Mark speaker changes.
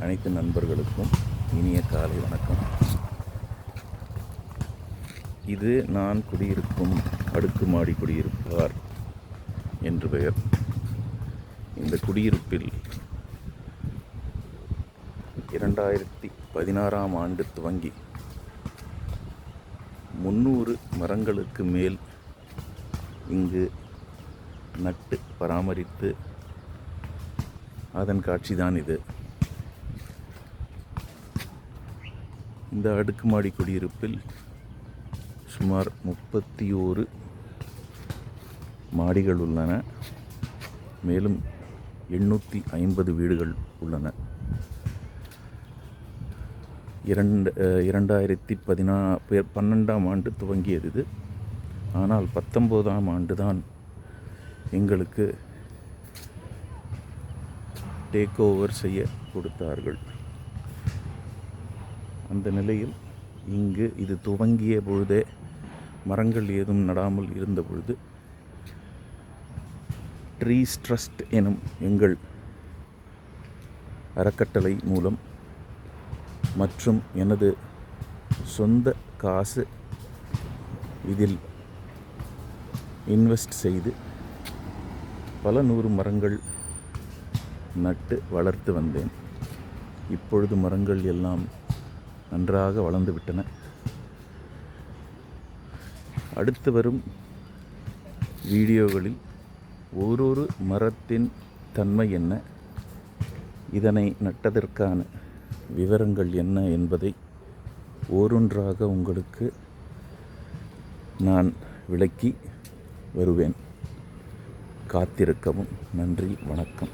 Speaker 1: அனைத்து நண்பர்களுக்கும் இனிய காலை வணக்கம். இது நான் குடியிருக்கும் அடுக்குமாடி குடியிருப்பார் என்று பெயர். இந்த குடியிருப்பில் 2016ஆம் ஆண்டு துவங்கி 300 மரங்களுக்கு மேல் இங்கு நட்டு பராமரித்து அதன் காட்சிதான் இது. இந்த அடுக்குமாடி குடியிருப்பில் சுமார் 31 மாடிகள் உள்ளன. மேலும் 850 வீடுகள் உள்ளன. 2012ஆம் ஆண்டு துவங்கியது இது. ஆனால் 19ஆம் ஆண்டு தான் எங்களுக்கு டேக் ஓவர் செய்ய கொடுத்தார்கள். அந்த நிலையில் இங்கு இது துவங்கிய பொழுதே மரங்கள் ஏதும் நடாமல் இருந்த பொழுது ட்ரீஸ் ட்ரஸ்ட் எனும் எங்கள் அறக்கட்டளை மூலம் மற்றும் எனது சொந்த காசு இதில் இன்வெஸ்ட் செய்து பல 100 மரங்கள் நட்டு வளர்த்து வந்தேன். இப்பொழுது மரங்கள் எல்லாம் நன்றாக வளர்ந்து விட்டன. அடுத்து வரும் வீடியோகளில் ஓரொரு மரத்தின் தன்மை என்ன, இதனை நட்டதற்கான விவரங்கள் என்ன என்பதை ஓரொன்றாக உங்களுக்கு நான் விளக்கி வருவேன். காத்திருக்கவும். நன்றி, வணக்கம்.